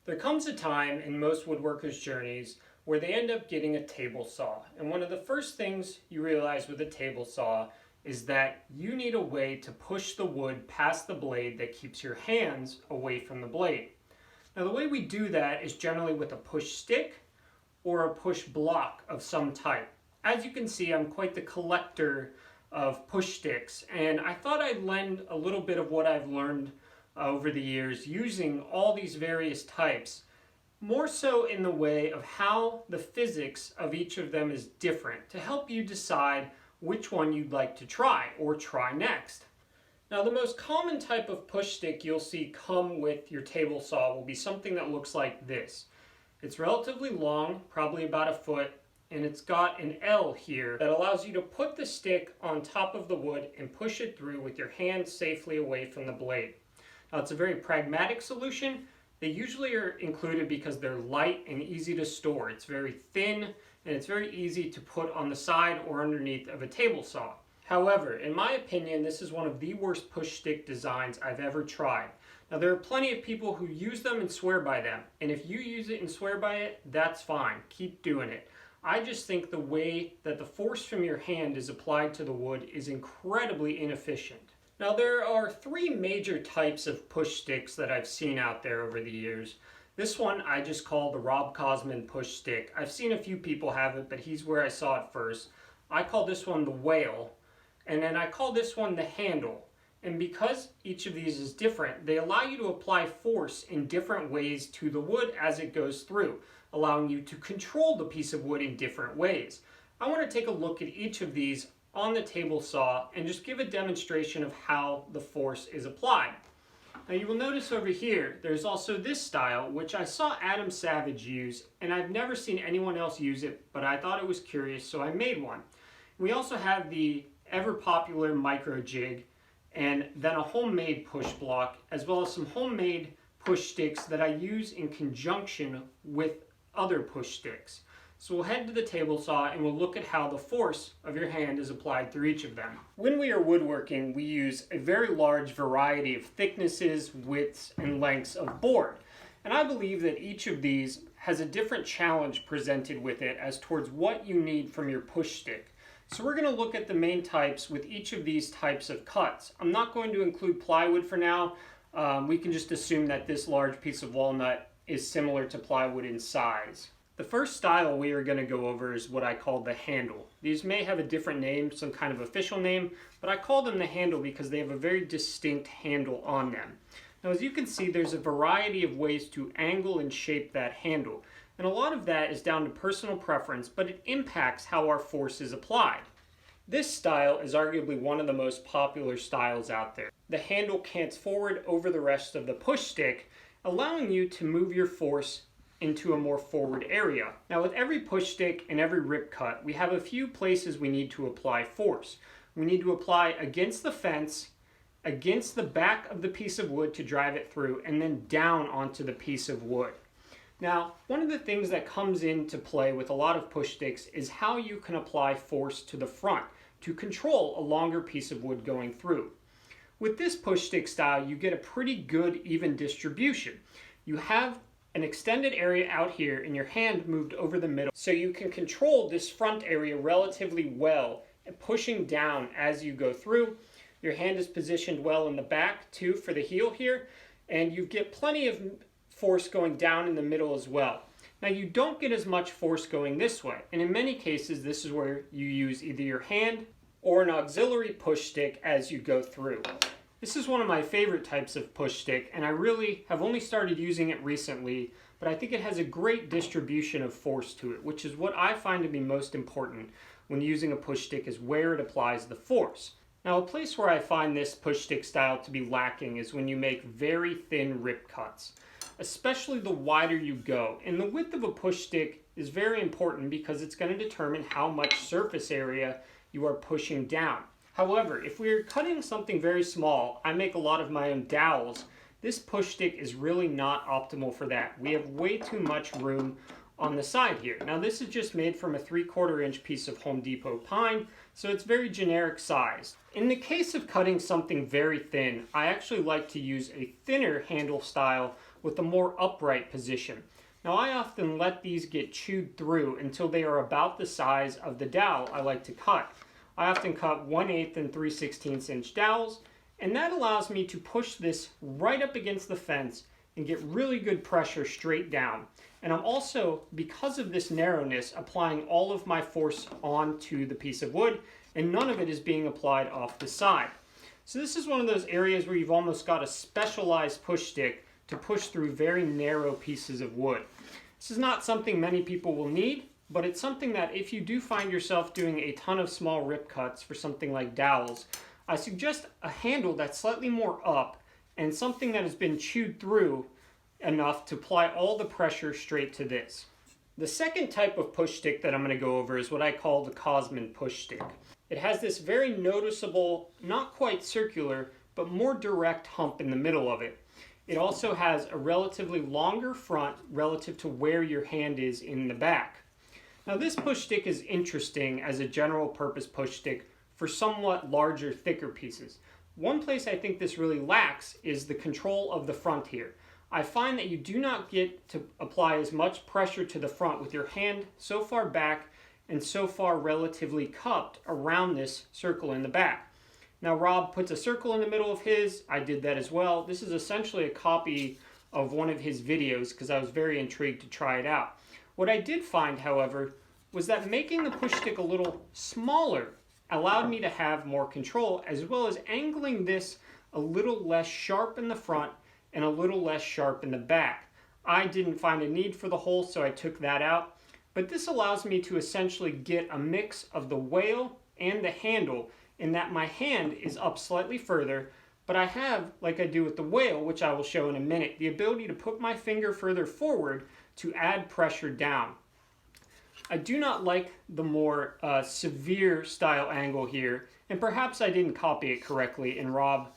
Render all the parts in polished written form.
There comes a time in most woodworkers' journeys where they end up getting a table saw. And one of the first things you realize with a table saw is that you need a way to push the wood past the blade that keeps your hands away from the blade. Now the way we do that is generally with a push stick or a push block of some type. As you can see, I'm quite the collector of push sticks, and I thought I'd lend a little bit of what I've learned over the years using all these various types, more so in the way of how the physics of each of them is different to help you decide which one you'd like to try or try next. Now the most common type of push stick you'll see come with your table saw will be something that looks like this. It's relatively long, probably about a foot, and it's got an L here that allows you to put the stick on top of the wood and push it through with your hand safely away from the blade. Now it's a very pragmatic solution. They usually are included because they're light and easy to store. It's very thin and it's very easy to put on the side or underneath of a table saw. However, in my opinion, this is one of the worst push stick designs I've ever tried. Now there are plenty of people who use them and swear by them, and if you use it and swear by it, that's fine. Keep doing it. I just think the way that the force from your hand is applied to the wood is incredibly inefficient. Now there are three major types of push sticks that I've seen out there over the years. This one I just call the Rob Cosman push stick. I've seen a few people have it, but he's where I saw it first. I call this one the Whale, and then I call this one the Handle. And because each of these is different, they allow you to apply force in different ways to the wood as it goes through, allowing you to control the piece of wood in different ways. I want to take a look at each of these on the table saw and just give a demonstration of how the force is applied. Now you will notice over here there's also this style, which I saw Adam Savage use, and I've never seen anyone else use it, but I thought it was curious, so I made one. We also have the ever popular micro jig, and then a homemade push block, as well as some homemade push sticks that I use in conjunction with other push sticks. So we'll head to the table saw and we'll look at how the force of your hand is applied through each of them. When we are woodworking, we use a very large variety of thicknesses, widths, and lengths of board. And I believe that each of these has a different challenge presented with it as towards what you need from your push stick. So we're going to look at the main types with each of these types of cuts. I'm not going to include plywood for now. We can just assume that this large piece of walnut is similar to plywood in size. The first style we are going to go over is what I call the handle. These may have a different name, some kind of official name, but I call them the handle because they have a very distinct handle on them. Now as you can see, there's a variety of ways to angle and shape that handle, and a lot of that is down to personal preference, but it impacts how our force is applied. This style is arguably one of the most popular styles out there. The handle cants forward over the rest of the push stick, allowing you to move your force into a more forward area. Now with every push stick and every rip cut, we have a few places we need to apply force. We need to apply against the fence, against the back of the piece of wood to drive it through, and then down onto the piece of wood. Now, one of the things that comes into play with a lot of push sticks is how you can apply force to the front to control a longer piece of wood going through. With this push stick style, you get a pretty good even distribution. You have an extended area out here and your hand moved over the middle, so you can control this front area relatively well and pushing down as you go through. Your hand is positioned well in the back too for the heel here, and you get plenty of force going down in the middle as well. Now you don't get as much force going this way, and in many cases this is where you use either your hand or an auxiliary push stick as you go through. This is one of my favorite types of push stick, and I really have only started using it recently, but I think it has a great distribution of force to it, which is what I find to be most important when using a push stick, is where it applies the force. Now a place where I find this push stick style to be lacking is when you make very thin rip cuts, especially the wider you go. And the width of a push stick is very important because it's going to determine how much surface area you are pushing down. However, if we're cutting something very small, I make a lot of my own dowels, this push stick is really not optimal for that. We have way too much room on the side here. Now this is just made from a 3/4 inch piece of Home Depot pine, so it's very generic size. In the case of cutting something very thin, I actually like to use a thinner handle style with a more upright position. Now I often let these get chewed through until they are about the size of the dowel I like to cut. I often cut 1/8 and 3/16 inch dowels, and that allows me to push this right up against the fence and get really good pressure straight down. And I'm also, because of this narrowness, applying all of my force onto the piece of wood, and none of it is being applied off the side. So this is one of those areas where you've almost got a specialized push stick to push through very narrow pieces of wood. This is not something many people will need, but it's something that if you do find yourself doing a ton of small rip cuts for something like dowels, I suggest a handle that's slightly more up and something that has been chewed through enough to apply all the pressure straight to this. The second type of push stick that I'm going to go over is what I call the Cosman push stick. It has this very noticeable, not quite circular, but more direct hump in the middle of it. It also has a relatively longer front relative to where your hand is in the back. Now this push stick is interesting as a general purpose push stick for somewhat larger, thicker pieces. One place I think this really lacks is the control of the front here. I find that you do not get to apply as much pressure to the front with your hand so far back and so far relatively cupped around this circle in the back. Now Rob puts a circle in the middle of his. I did that as well. This is essentially a copy of one of his videos because I was very intrigued to try it out. What I did find, however, was that making the push stick a little smaller allowed me to have more control, as well as angling this a little less sharp in the front and a little less sharp in the back. I didn't find a need for the hole, so I took that out. But this allows me to essentially get a mix of the whale and the handle, in that my hand is up slightly further, but I have, like I do with the whale, which I will show in a minute, the ability to put my finger further forward to add pressure down. I do not like the more severe style angle here, and perhaps I didn't copy it correctly, and Rob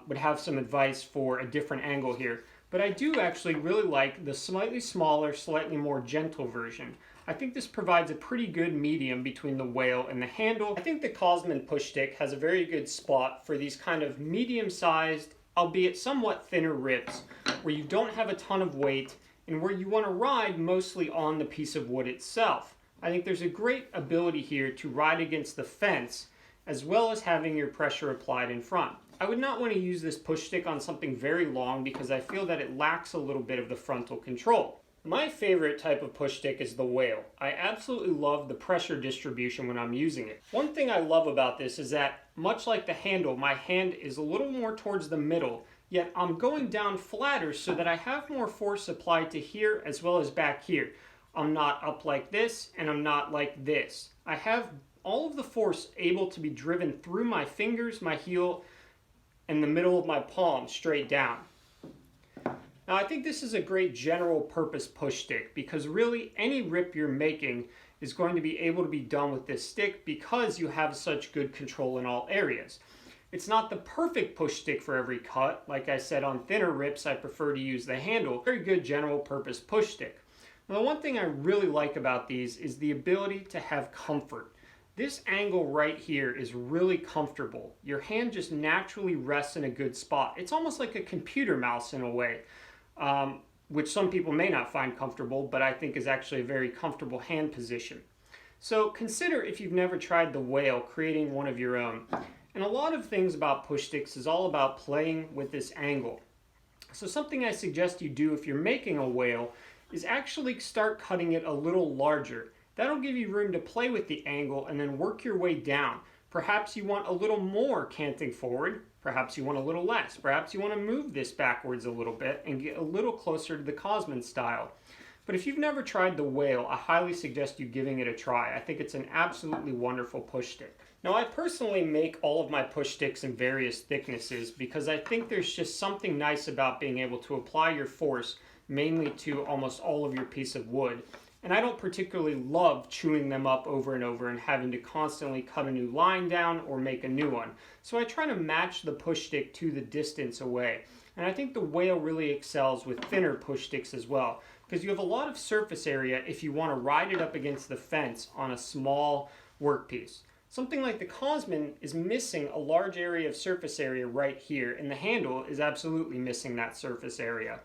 would have some advice for a different angle here. But I do actually really like the slightly smaller, slightly more gentle version. I think this provides a pretty good medium between the whale and the handle. I think the Cosman push stick has a very good spot for these kind of medium-sized, albeit somewhat thinner rips, where you don't have a ton of weight and where you want to ride mostly on the piece of wood itself. I think there's a great ability here to ride against the fence, as well as having your pressure applied in front. I would not want to use this push stick on something very long because I feel that it lacks a little bit of the frontal control. My favorite type of push stick is the whale. I absolutely love the pressure distribution when I'm using it. One thing I love about this is that, much like the handle, my hand is a little more towards the middle, yet I'm going down flatter so that I have more force applied to here as well as back here. I'm not up like this, and I'm not like this. I have all of the force able to be driven through my fingers, my heel, and the middle of my palm straight down. Now I think this is a great general purpose push stick because really any rip you're making is going to be able to be done with this stick because you have such good control in all areas. It's not the perfect push stick for every cut. Like I said, on thinner rips I prefer to use the handle. Very good general purpose push stick. Now the one thing I really like about these is the ability to have comfort. This angle right here is really comfortable. Your hand just naturally rests in a good spot. It's almost like a computer mouse in a way. Which some people may not find comfortable, but I think is actually a very comfortable hand position. So consider, if you've never tried the whale, creating one of your own. And a lot of things about push sticks is all about playing with this angle. So something I suggest you do if you're making a whale is actually start cutting it a little larger. That'll give you room to play with the angle and then work your way down. Perhaps you want a little more canting forward. Perhaps you want a little less. Perhaps you want to move this backwards a little bit and get a little closer to the Cosman style. But if you've never tried the whale, I highly suggest you giving it a try. I think it's an absolutely wonderful push stick. Now I personally make all of my push sticks in various thicknesses because I think there's just something nice about being able to apply your force mainly to almost all of your piece of wood. And I don't particularly love chewing them up over and over and having to constantly cut a new line down or make a new one. So I try to match the push stick to the distance away. And I think the whale really excels with thinner push sticks as well, because you have a lot of surface area if you want to ride it up against the fence on a small workpiece. Something like the Cosman is missing a large area of surface area right here, and the handle is absolutely missing that surface area.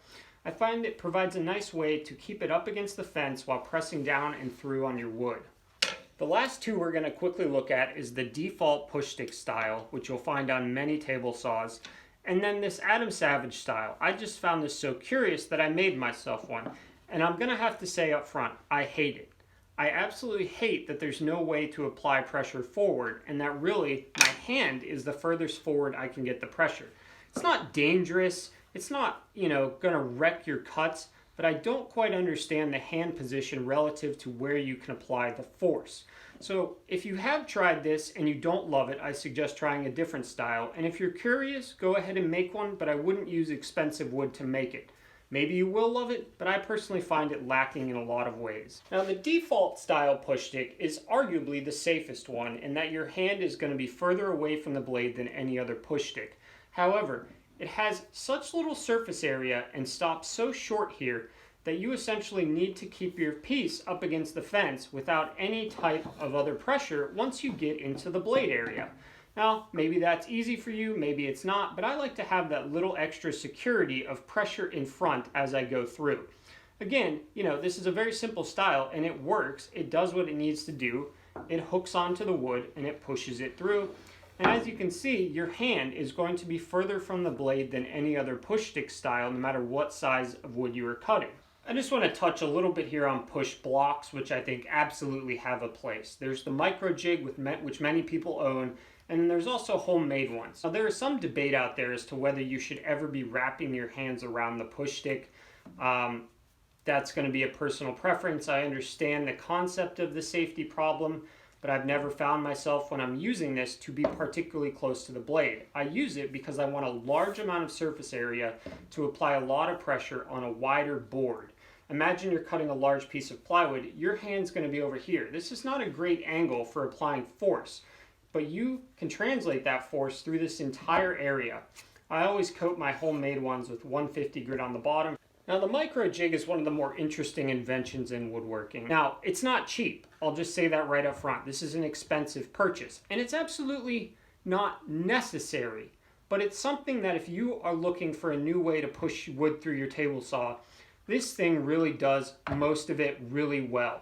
I find it provides a nice way to keep it up against the fence while pressing down and through on your wood. The last two we're going to quickly look at is the default push stick style, which you'll find on many table saws, and then this Adam Savage style. I just found this so curious that I made myself one, and I'm going to have to say up front, I hate it. I absolutely hate that there's no way to apply pressure forward, and that really my hand is the furthest forward I can get the pressure. It's not dangerous, it's not, going to wreck your cuts, but I don't quite understand the hand position relative to where you can apply the force. So if you have tried this and you don't love it, I suggest trying a different style. And if you're curious, go ahead and make one, but I wouldn't use expensive wood to make it. Maybe you will love it, but I personally find it lacking in a lot of ways. Now the default style push stick is arguably the safest one in that your hand is going to be further away from the blade than any other push stick. However, it has such little surface area and stops so short here that you essentially need to keep your piece up against the fence without any type of other pressure once you get into the blade area. Now, maybe that's easy for you, maybe it's not, but I like to have that little extra security of pressure in front as I go through. Again, this is a very simple style and it works. It does what it needs to do. It hooks onto the wood and it pushes it through. And as you can see, your hand is going to be further from the blade than any other push stick style, no matter what size of wood you are cutting. I just want to touch a little bit here on push blocks, which I think absolutely have a place. There's the micro jig, which many people own, and there's also homemade ones. Now there is some debate out there as to whether you should ever be wrapping your hands around the push stick. That's going to be a personal preference. I understand the concept of the safety problem, but I've never found myself when I'm using this to be particularly close to the blade. I use it because I want a large amount of surface area to apply a lot of pressure on a wider board. Imagine you're cutting a large piece of plywood, your hand's going to be over here. This is not a great angle for applying force, but you can translate that force through this entire area. I always coat my homemade ones with 150 grit on the bottom. Now the micro jig is one of the more interesting inventions in woodworking. Now it's not cheap, I'll just say that right up front. This is an expensive purchase and it's absolutely not necessary, but it's something that if you are looking for a new way to push wood through your table saw, this thing really does most of it really well.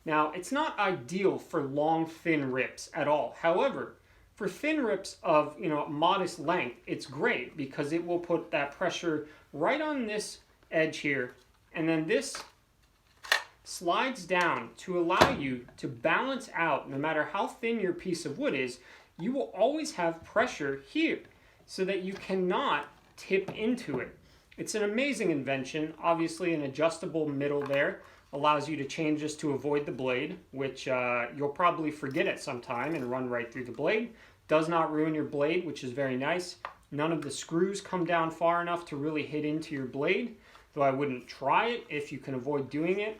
Now it's not ideal for long thin rips at all. However, for thin rips of modest length, it's great because it will put that pressure right on this edge here, and then this slides down to allow you to balance out. No matter how thin your piece of wood is, you will always have pressure here so that you cannot tip into it. It's an amazing invention. Obviously an adjustable middle there allows you to change this to avoid the blade, which you'll probably forget at some time and run right through the blade. Does not ruin your blade, which is very nice. None of the screws come down far enough to really hit into your blade, though I wouldn't try it if you can avoid doing it.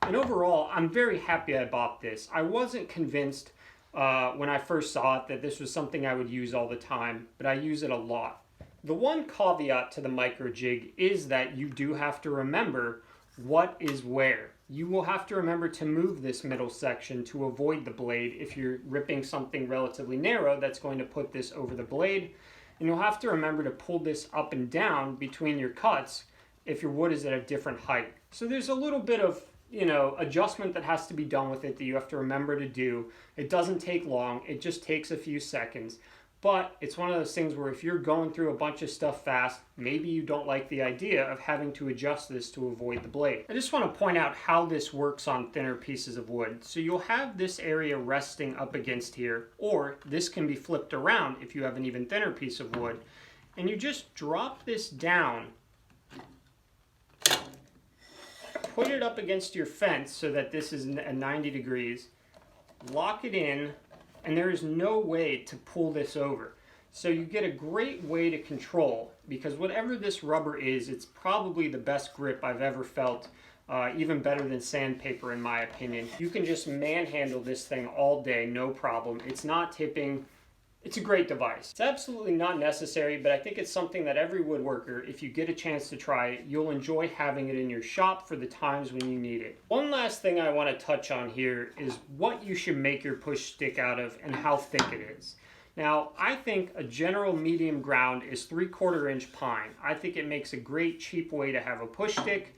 And overall, I'm very happy I bought this. I wasn't convinced when I first saw it that this was something I would use all the time, but I use it a lot. The one caveat to the micro jig is that you do have to remember what is where. You will have to remember to move this middle section to avoid the blade if you're ripping something relatively narrow that's going to put this over the blade. And you'll have to remember to pull this up and down between your cuts if your wood is at a different height. So there's a little bit of adjustment that has to be done with it that you have to remember to do. It doesn't take long, it just takes a few seconds. But it's one of those things where if you're going through a bunch of stuff fast, maybe you don't like the idea of having to adjust this to avoid the blade. I just want to point out how this works on thinner pieces of wood. So you'll have this area resting up against here, or this can be flipped around if you have an even thinner piece of wood. And you just drop this down, put it up against your fence so that this is at 90 degrees, lock it in, and there is no way to pull this over. So you get a great way to control, because whatever this rubber is, it's probably the best grip I've ever felt, even better than sandpaper in my opinion. You can just manhandle this thing all day, no problem. It's not tipping. It's a great device. It's absolutely not necessary, but I think it's something that every woodworker, if you get a chance to try it, you'll enjoy having it in your shop for the times when you need it. One last thing I want to touch on here is what you should make your push stick out of and how thick it is. Now, I think a general medium ground is 3/4 inch pine. I think it makes a great cheap way to have a push stick.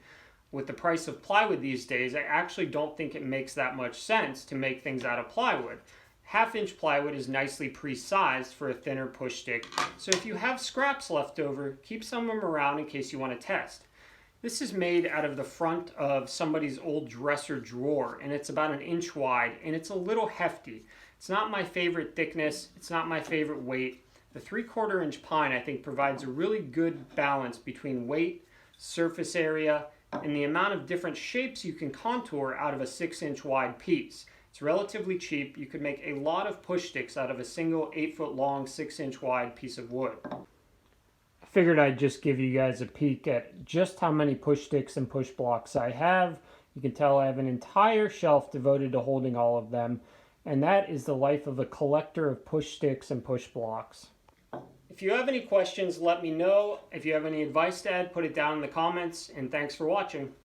With the price of plywood these days, I actually don't think it makes that much sense to make things out of plywood. 1/2 inch plywood is nicely pre-sized for a thinner push stick, so if you have scraps left over, keep some of them around in case you want to test. This is made out of the front of somebody's old dresser drawer, and it's about 1 inch wide, and it's a little hefty. It's not my favorite thickness, it's not my favorite weight. The 3/4 inch pine, I think, provides a really good balance between weight, surface area, and the amount of different shapes you can contour out of a 6 inch wide piece. It's relatively cheap. You could make a lot of push sticks out of a single 8-foot long, 6 inch wide piece of wood. I figured I'd just give you guys a peek at just how many push sticks and push blocks I have. You can tell I have an entire shelf devoted to holding all of them, and that is the life of a collector of push sticks and push blocks. If you have any questions, let me know. If you have any advice to add, put it down in the comments, and thanks for watching.